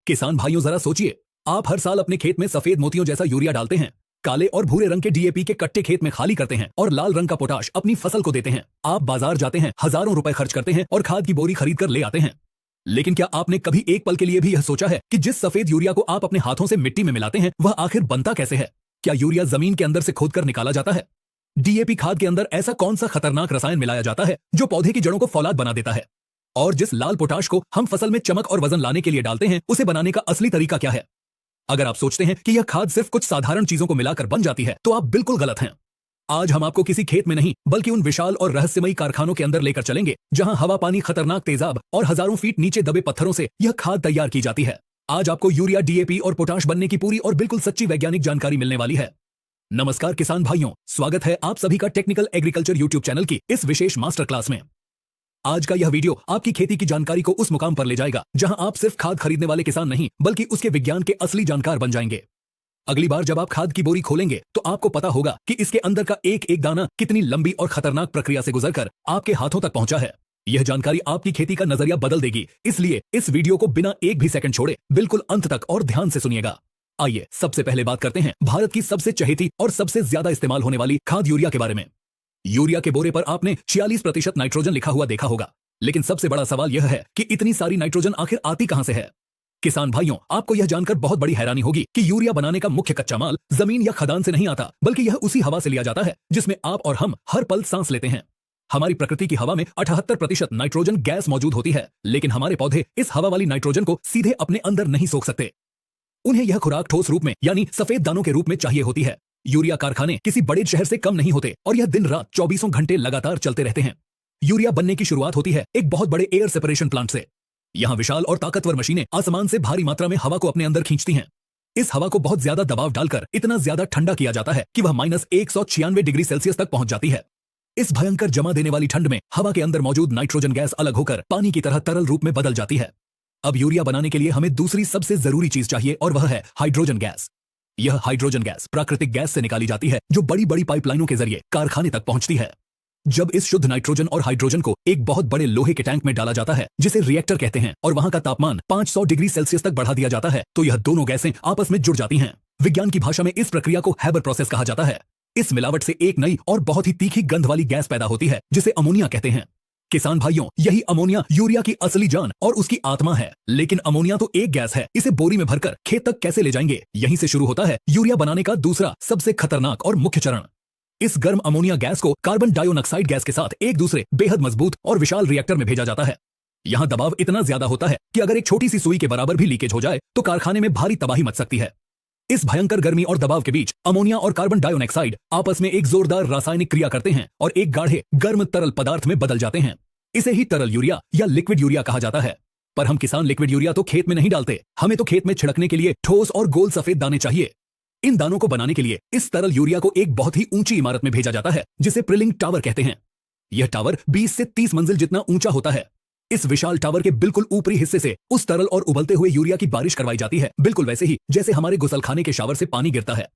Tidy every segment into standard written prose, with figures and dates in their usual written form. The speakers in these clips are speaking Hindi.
किसान भाइयों जरा सोचिए, आप हर साल अपने खेत में सफेद मोतियों जैसा यूरिया डालते हैं, काले और भूरे रंग के डीएपी के कट्टे खेत में खाली करते हैं और लाल रंग का पोटाश अपनी फसल को देते हैं। आप बाजार जाते हैं, हजारों रुपए खर्च करते हैं और खाद की बोरी खरीद कर ले आते हैं। लेकिन क्या आपने कभी एक पल के लिए भी यह सोचा है कि जिस सफेद यूरिया को आप अपने हाथों से मिट्टी में मिलाते हैं वह आखिर बनता कैसे है? क्या यूरिया जमीन के अंदर से खोदकर निकाला जाता है? डीएपी खाद के अंदर ऐसा कौन सा खतरनाक रसायन मिलाया जाता है जो पौधे की जड़ों को फौलाद बना देता है? और जिस लाल पोटाश को हम फसल में चमक और वजन लाने के लिए डालते हैं, उसे बनाने का असली तरीका क्या है? अगर आप सोचते हैं कि यह खाद सिर्फ कुछ साधारण चीजों को मिलाकर बन जाती है, तो आप बिल्कुल गलत हैं। आज हम आपको किसी खेत में नहीं बल्कि उन विशाल और रहस्यमयी कारखानों के अंदर लेकर चलेंगे जहां हवा, पानी, खतरनाक तेजाब और हजारों फीट नीचे दबे पत्थरों से यह खाद तैयार की जाती है। आज आपको यूरिया, डीएपी और पोटाश बनने की पूरी और बिल्कुल सच्ची वैज्ञानिक जानकारी मिलने वाली है। नमस्कार किसान भाइयों, स्वागत है आप सभी का टेक्निकल एग्रीकल्चर यूट्यूब चैनल की इस विशेष मास्टर क्लास में। आज का यह वीडियो आपकी खेती की जानकारी को उस मुकाम पर ले जाएगा जहां आप सिर्फ खाद खरीदने वाले किसान नहीं बल्कि उसके विज्ञान के असली जानकार बन जाएंगे। अगली बार जब आप खाद की बोरी खोलेंगे तो आपको पता होगा कि इसके अंदर का एक एक दाना कितनी लंबी और खतरनाक प्रक्रिया से गुजरकर आपके हाथों तक पहुंचा है। यह जानकारी आपकी खेती का नजरिया बदल देगी, इसलिए इस वीडियो को बिना एक भी सेकंड छोड़े बिल्कुल अंत तक और ध्यान से सुनिएगा। आइए सबसे पहले बात करते हैं भारत की सबसे चहेती और सबसे ज्यादा इस्तेमाल होने वाली खाद यूरिया के बारे में। यूरिया के बोरे पर आपने 46% नाइट्रोजन लिखा हुआ देखा होगा, लेकिन सबसे बड़ा सवाल यह है कि इतनी सारी नाइट्रोजन आखिर आती कहां से है? किसान भाइयों, आपको यह जानकर बहुत बड़ी हैरानी होगी कि यूरिया बनाने का मुख्य कच्चा माल जमीन या खदान से नहीं आता, बल्कि यह उसी हवा से लिया जाता है जिसमें आप और हम हर पल सांस लेते हैं। हमारी प्रकृति की हवा में 78% नाइट्रोजन गैस मौजूद होती है, लेकिन हमारे पौधे इस हवा वाली नाइट्रोजन को सीधे अपने अंदर नहीं सोख सकते। उन्हें यह खुराक ठोस रूप में यानी सफेद दानों के रूप में चाहिए होती है। यूरिया कारखाने किसी बड़े शहर से कम नहीं होते और यह दिन रात 24 घंटे लगातार चलते रहते हैं। यूरिया बनने की शुरुआत होती है एक बहुत बड़े एयर सेपरेशन प्लांट से। यहाँ विशाल और ताकतवर मशीनें आसमान से भारी मात्रा में हवा को अपने अंदर खींचती हैं। इस हवा को बहुत ज्यादा दबाव डालकर इतना ज्यादा ठंडा किया जाता है कि वह -196 डिग्री सेल्सियस तक पहुंच जाती है। इस भयंकर जमा देने वाली ठंड में हवा के अंदर मौजूद नाइट्रोजन गैस अलग होकर पानी की तरह तरल रूप में बदल जाती है। अब यूरिया बनाने के लिए हमें दूसरी सबसे जरूरी चीज चाहिए और वह है हाइड्रोजन गैस। यह हाइड्रोजन गैस प्राकृतिक गैस से निकाली जाती है जो बड़ी बड़ी पाइपलाइनों के जरिए कारखाने तक पहुंचती है। जब इस शुद्ध नाइट्रोजन और हाइड्रोजन को एक बहुत बड़े लोहे के टैंक में डाला जाता है जिसे रिएक्टर कहते हैं और वहां का तापमान 500 डिग्री सेल्सियस तक बढ़ा दिया जाता है, तो यह दोनों गैसें आपस में जुड़ जाती हैं। विज्ञान की भाषा में इस प्रक्रिया को हैबर प्रोसेस कहा जाता है। इस मिलावट से एक नई और बहुत ही तीखी गंध वाली गैस पैदा होती है जिसे अमोनिया कहते हैं। किसान भाइयों, यही अमोनिया यूरिया की असली जान और उसकी आत्मा है। लेकिन अमोनिया तो एक गैस है, इसे बोरी में भरकर खेत तक कैसे ले जाएंगे? यहीं से शुरू होता है यूरिया बनाने का दूसरा सबसे खतरनाक और मुख्य चरण। इस गर्म अमोनिया गैस को कार्बन डाइऑक्साइड गैस के साथ एक दूसरे बेहद मजबूत और विशाल रिएक्टर में भेजा जाता है। यहाँ दबाव इतना ज्यादा होता है कि अगर एक छोटी सी सुई के बराबर भी लीकेज हो जाए तो कारखाने में भारी तबाही मच सकती है। इस भयंकर गर्मी और दबाव के बीच अमोनिया और कार्बन डाइऑक्साइड आपस में एक जोरदार रासायनिक क्रिया करते हैं और एक गाढ़े गर्म तरल पदार्थ में बदल जाते हैं। इसे ही तरल यूरिया या लिक्विड यूरिया कहा जाता है। पर हम किसान लिक्विड यूरिया तो खेत में नहीं डालते, हमें तो खेत में छिड़कने के लिए ठोस और गोल सफेद दाने चाहिए। इन दानों को बनाने के लिए इस तरल यूरिया को एक बहुत ही ऊंची इमारत में भेजा जाता है जिसे प्रिलिंग टावर कहते हैं। यह टावर 20 से 30 मंजिल जितना ऊंचा होता है। इस विशाल टावर के बिल्कुल ऊपरी हिस्से से उस तरल और उबलते हुए यूरिया की बारिश करवाई जाती है, बिल्कुल वैसे ही जैसे हमारे गुसलखाने के शावर से पानी गिरता है।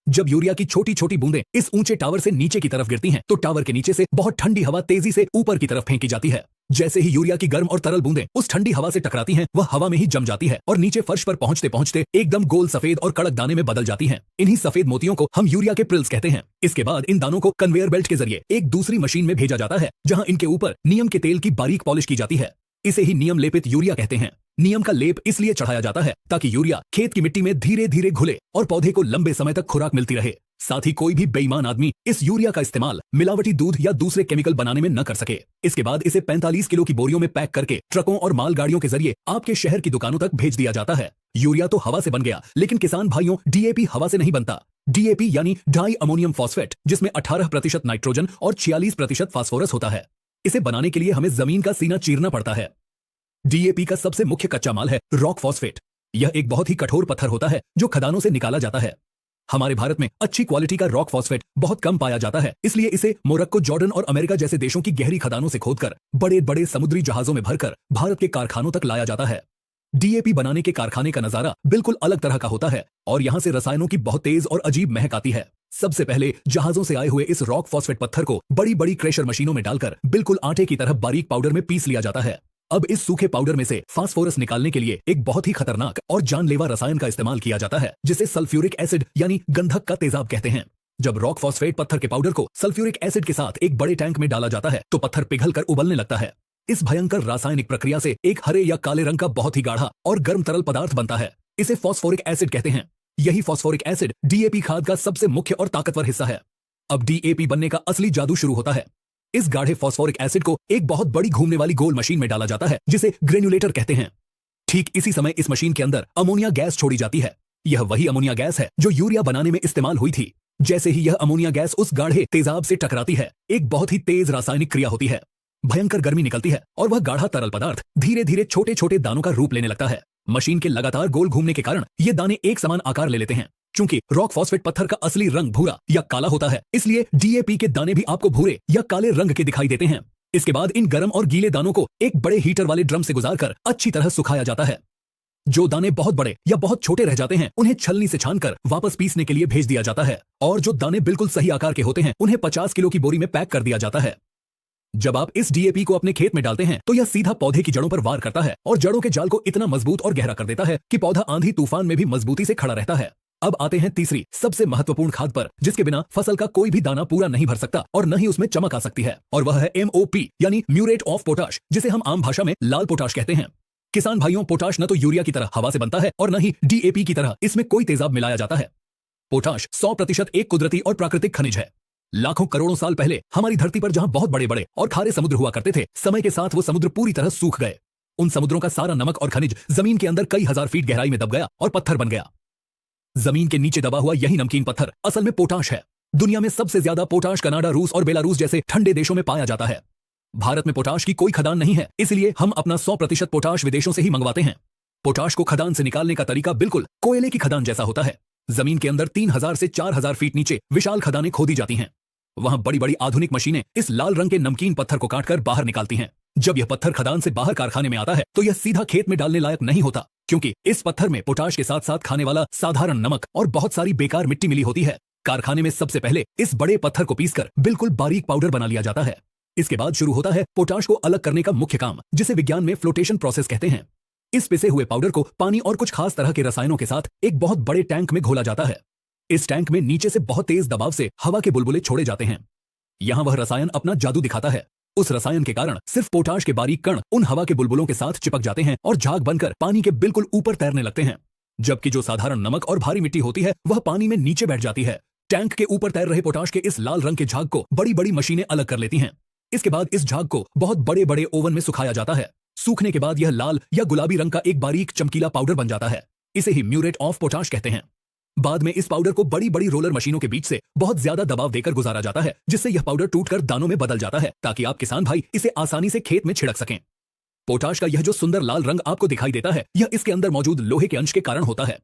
जब यूरिया की छोटी छोटी बूंदें इस ऊंचे टावर से नीचे की तरफ गिरती हैं, तो टावर के नीचे से बहुत ठंडी हवा तेजी से ऊपर की तरफ फेंकी जाती है। जैसे ही यूरिया की गर्म और तरल बूंदें उस ठंडी हवा से टकराती हैं, वह हवा में ही जम जाती है और नीचे फर्श पर पहुंचते पहुंचते एकदम गोल सफेद और कड़क दाने में बदल जाती हैं। इन्हीं सफेद मोतियों को हम यूरिया के प्रिल्स कहते हैं। इसके बाद इन दानों को कन्वेयर बेल्ट के जरिए एक दूसरी मशीन में भेजा जाता है जहां इनके ऊपर नीम के तेल की बारीक पॉलिश की जाती है। इसे ही नियम लेपित यूरिया कहते हैं। नीम का लेप इसलिए चढ़ाया जाता है ताकि यूरिया खेत की मिट्टी में धीरे धीरे घुले और पौधे को लंबे समय तक खुराक मिलती रहे। साथ ही कोई भी बेईमान आदमी इस यूरिया का इस्तेमाल मिलावटी दूध या दूसरे केमिकल बनाने में न कर सके। इसके बाद इसे 45 किलो की बोरियों में पैक करके ट्रकों और मालगाड़ियों के जरिए आपके शहर की दुकानों तक भेज दिया जाता है। यूरिया तो हवा से बन गया, लेकिन किसान भाइयों, डीएपी हवा से नहीं बनता। डीएपी यानी डाई अमोनियम फॉस्फेट, जिसमें 18% नाइट्रोजन और 46% फास्फोरस होता है। इसे बनाने के लिए हमें जमीन का सीना चीरना पड़ता है। डीएपी का सबसे मुख्य कच्चा माल है रॉक फॉस्फेट। यह एक बहुत ही कठोर पत्थर होता है जो खदानों से निकाला जाता है। हमारे भारत में अच्छी क्वालिटी का रॉक फॉस्फेट बहुत कम पाया जाता है, इसलिए इसे मोरक्को, जॉर्डन और अमेरिका जैसे देशों की गहरी खदानों से खोदकर बड़े बड़े समुद्री जहाजों में भरकर भारत के कारखानों तक लाया जाता है। डीएपी बनाने के कारखाने का नजारा बिल्कुल अलग तरह का होता है और यहाँ से रसायनों की बहुत तेज और अजीब महक आती है। सबसे पहले जहाजों से आए हुए इस रॉक फॉस्फेट पत्थर को बड़ी बड़ी क्रेशर मशीनों में डालकर बिल्कुल आटे की तरह बारीक पाउडर में पीस लिया जाता है। अब इस सूखे पाउडर में से फास्फोरस निकालने के लिए एक बहुत ही खतरनाक और जानलेवा रसायन का इस्तेमाल किया जाता है, जिसे सल्फ्यूरिक एसिड यानी गंधक का तेजाब कहते हैं। जब रॉक फॉस्फेट पत्थर के पाउडर को सल्फ्यूरिक एसिड के साथ एक बड़े टैंक में डाला जाता है तो पत्थर पिघलकर उबलने लगता है। इस भयंकर रासायनिक प्रक्रिया से एक हरे या काले रंग का बहुत ही गाढ़ा और गर्म तरल पदार्थ बनता है। इसे फॉस्फोरिक एसिड कहते हैं। यही फॉस्फोरिक एसिड डीएपी खाद का सबसे मुख्य और ताकतवर हिस्सा है। अब डीएपी बनने का असली जादू शुरू होता है। इस गाढ़े फॉस्फोरिक एसिड को एक बहुत बड़ी घूमने वाली गोल मशीन में डाला जाता है, जिसे ग्रेन्युलेटर कहते हैं। ठीक इसी समय इस मशीन के अंदर अमोनिया गैस छोड़ी जाती है। यह वही अमोनिया गैस है जो यूरिया बनाने में इस्तेमाल हुई थी। जैसे ही यह अमोनिया गैस उस गाढ़े तेजाब से टकराती है, एक बहुत ही तेज रासायनिक क्रिया होती है। भयंकर गर्मी निकलती है और वह गाढ़ा तरल पदार्थ धीरे धीरे छोटे छोटे दानों का रूप लेने लगता है। मशीन के लगातार गोल घूमने के कारण ये दाने एक समान आकार ले लेते हैं। चूंकि रॉक फॉस्फेट पत्थर का असली रंग भूरा या काला होता है, इसलिए डीएपी के दाने भी आपको भूरे या काले रंग के दिखाई देते हैं। इसके बाद इन गर्म और गीले दानों को एक बड़े हीटर वाले ड्रम से गुजारकर अच्छी तरह सुखाया जाता है। जो दाने बहुत बड़े या बहुत छोटे रह जाते हैं, उन्हें छलनी से छानकर वापस पीसने के लिए भेज दिया जाता है, और जो दाने बिल्कुल सही आकार के होते हैं, उन्हें 50 किलो की बोरी में पैक कर दिया जाता है। जब आप इस डीएपी को अपने खेत में डालते हैं तो यह सीधा पौधे की जड़ों पर वार करता है और जड़ों के जाल को इतना मजबूत और गहरा कर देता है कि पौधा आंधी तूफान में भी मजबूती से खड़ा रहता है। अब आते हैं तीसरी सबसे महत्वपूर्ण खाद पर, जिसके बिना फसल का कोई भी दाना पूरा नहीं भर सकता और न ही उसमें चमक आ सकती है, और वह है MOP यानी म्यूरेट ऑफ पोटाश, जिसे हम आम भाषा में लाल पोटाश कहते हैं। किसान भाइयों, पोटाश न तो यूरिया की तरह हवा से बनता है और न ही डीएपी की तरह इसमें कोई तेजाब मिलाया जाता है। पोटाश 100% एक कुदरती और प्राकृतिक खनिज है। लाखों करोड़ों साल पहले हमारी धरती पर जहां बहुत बड़े बड़े और खारे समुद्र हुआ करते थे, समय के साथ वो समुद्र पूरी तरह सूख गए। उन समुद्रों का सारा नमक और खनिज जमीन के अंदर कई हजार फीट गहराई में दब गया और पत्थर बन गया। जमीन के नीचे दबा हुआ यही नमकीन पत्थर असल में पोटाश है। दुनिया में सबसे ज्यादा पोटाश कनाडा, रूस और बेलारूस जैसे ठंडे देशों में पाया जाता है। भारत में पोटाश की कोई खदान नहीं है, इसलिए हम अपना 100% पोटाश विदेशों से ही मंगवाते हैं। पोटाश को खदान से निकालने का तरीका बिल्कुल कोयले की खदान जैसा होता है। जमीन के अंदर 3000 से 4000 फीट नीचे विशाल खदानें खोदी जाती हैं। वहां बड़ी बड़ी आधुनिक मशीनें इस लाल रंग के नमकीन पत्थर को काटकर बाहर निकालती हैं। जब यह पत्थर खदान से बाहर कारखाने में आता है तो यह सीधा खेत में डालने लायक नहीं होता, क्योंकि इस पत्थर में पोटाश के साथ साथ खाने वाला साधारण नमक और बहुत सारी बेकार मिट्टी मिली होती है। कारखाने में सबसे पहले इस बड़े पत्थर को पीसकर बिल्कुल बारीक पाउडर बना लिया जाता है। इसके बाद शुरू होता है पोटाश को अलग करने का मुख्य काम, जिसे विज्ञान में फ्लोटेशन प्रोसेस कहते हैं। इस पिसे हुए पाउडर को पानी और कुछ खास तरह के रसायनों के साथ एक बहुत बड़े टैंक में घोला जाता है। इस टैंक में नीचे से बहुत तेज दबाव से हवा के बुलबुले छोड़े जाते हैं। यहां वह रसायन अपना जादू दिखाता है। उस रसायन के कारण सिर्फ पोटाश के बारीक कण उन हवा के बुलबुलों के साथ चिपक जाते हैं और झाग बनकर पानी के बिल्कुल ऊपर तैरने लगते हैं, जबकि जो साधारण नमक और भारी मिट्टी होती है वह पानी में नीचे बैठ जाती है। टैंक के ऊपर तैर रहे पोटाश के इस लाल रंग के झाग को बड़ी बड़ी मशीनें अलग कर लेती हैं। इसके बाद इस झाग को बहुत बड़े बड़े ओवन में सुखाया जाता है। सूखने के बाद यह लाल या गुलाबी रंग का एक बारीक चमकीला पाउडर बन जाता है। इसे ही म्यूरेट ऑफ पोटाश कहते हैं। बाद में इस पाउडर को बड़ी बड़ी रोलर मशीनों के बीच से बहुत ज्यादा दबाव देकर गुजारा जाता है, जिससे यह पाउडर टूटकर दानों में बदल जाता है, ताकि आप किसान भाई इसे आसानी से खेत में छिड़क सकें। पोटाश का यह जो सुंदर लाल रंग आपको दिखाई देता है, यह इसके अंदर मौजूद लोहे के अंश के कारण होता है।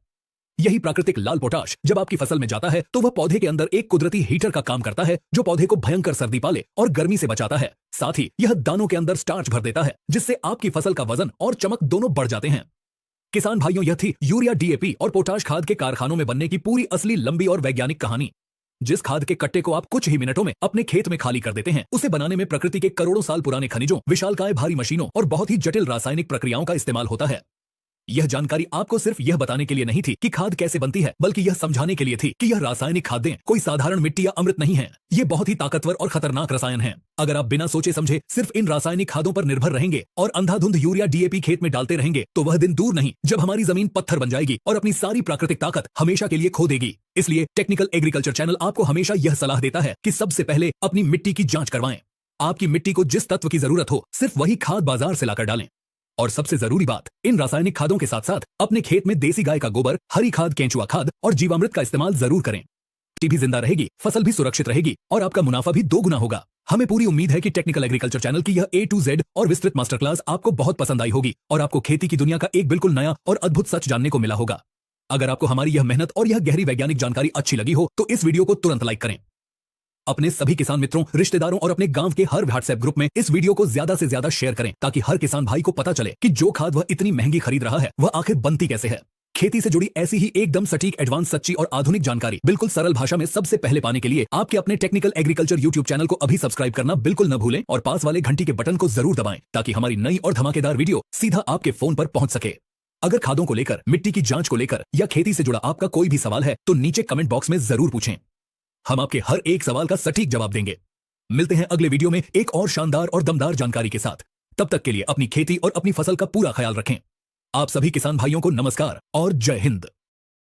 यही प्राकृतिक लाल पोटाश जब आपकी फसल में जाता है तो वह पौधे के अंदर एक कुदरती हीटर का काम करता है, जो पौधे को भयंकर सर्दी पाले और गर्मी से बचाता है। साथ ही यह दानों के अंदर स्टार्च भर देता है, जिससे आपकी फसल का वजन और चमक दोनों बढ़ जाते हैं। किसान भाइयों, यह थी यूरिया, डीएपी और पोटाश खाद के कारखानों में बनने की पूरी असली लंबी और वैज्ञानिक कहानी। जिस खाद के कट्टे को आप कुछ ही मिनटों में अपने खेत में खाली कर देते हैं, उसे बनाने में प्रकृति के करोड़ों साल पुराने खनिजों, विशालकाय भारी मशीनों और बहुत ही जटिल रासायनिक प्रक्रियाओं का इस्तेमाल होता है। यह जानकारी आपको सिर्फ यह बताने के लिए नहीं थी कि खाद कैसे बनती है, बल्कि यह समझाने के लिए थी कि यह रासायनिक खादें कोई साधारण मिट्टी या अमृत नहीं है। ये बहुत ही ताकतवर और खतरनाक रसायन हैं। अगर आप बिना सोचे समझे सिर्फ इन रासायनिक खादों पर निर्भर रहेंगे और अंधाधुंध यूरिया, डीएपी खेत में डालते रहेंगे, तो वह दिन दूर नहीं जब हमारी जमीन पत्थर बन जाएगी और अपनी सारी प्राकृतिक ताकत हमेशा के लिए खो देगी। इसलिए टेक्निकल एग्रीकल्चर चैनल आपको हमेशा यह सलाह देता है कि सबसे पहले अपनी मिट्टी की जांच करवाएं। आपकी मिट्टी को जिस तत्व की जरूरत हो, सिर्फ वही खाद बाजार से लाकर डालें। और सबसे जरूरी बात, इन रासायनिक खादों के साथ साथ अपने खेत में देसी गाय का गोबर, हरी खाद, केंचुआ खाद और जीवामृत का इस्तेमाल जरूर करें। मिट्टी भी जिंदा रहेगी, फसल भी सुरक्षित रहेगी और आपका मुनाफा भी 2 गुना होगा। हमें पूरी उम्मीद है कि टेक्निकल एग्रीकल्चर चैनल की यह A to Z और विस्तृत मास्टर क्लास आपको बहुत पसंद आई होगी और आपको खेती की दुनिया का एक बिल्कुल नया और अद्भुत सच जानने को मिला होगा। अगर आपको हमारी यह मेहनत और यह गहरी वैज्ञानिक जानकारी अच्छी लगी हो तो इस वीडियो को तुरंत लाइक करें। अपने सभी किसान मित्रों, रिश्तेदारों और अपने गांव के हर व्हाट्सएप ग्रुप में इस वीडियो को ज्यादा से ज्यादा शेयर करें, ताकि हर किसान भाई को पता चले कि जो खाद वह इतनी महंगी खरीद रहा है वह आखिर बनती कैसे है। खेती से जुड़ी ऐसी ही एकदम सटीक, एडवांस, सच्ची और आधुनिक जानकारी बिल्कुल सरल भाषा में सबसे पहले पाने के लिए आपके अपने टेक्निकल एग्रीकल्चर यूट्यूब चैनल को अभी सब्सक्राइब करना बिल्कुल न भूलें और पास वाले घंटी के बटन को जरूर दबाएं ताकि हमारी नई और धमाकेदार वीडियो सीधा आपके फोन पर पहुंच सके। अगर खादों को लेकर, मिट्टी की जांच को लेकर या खेती से जुड़ा आपका कोई भी सवाल है तो नीचे कमेंट बॉक्स में जरूर पूछें। हम आपके हर एक सवाल का सटीक जवाब देंगे। मिलते हैं अगले वीडियो में एक और शानदार और दमदार जानकारी के साथ। तब तक के लिए अपनी खेती और अपनी फसल का पूरा ख्याल रखें। आप सभी किसान भाइयों को नमस्कार और जय हिंद।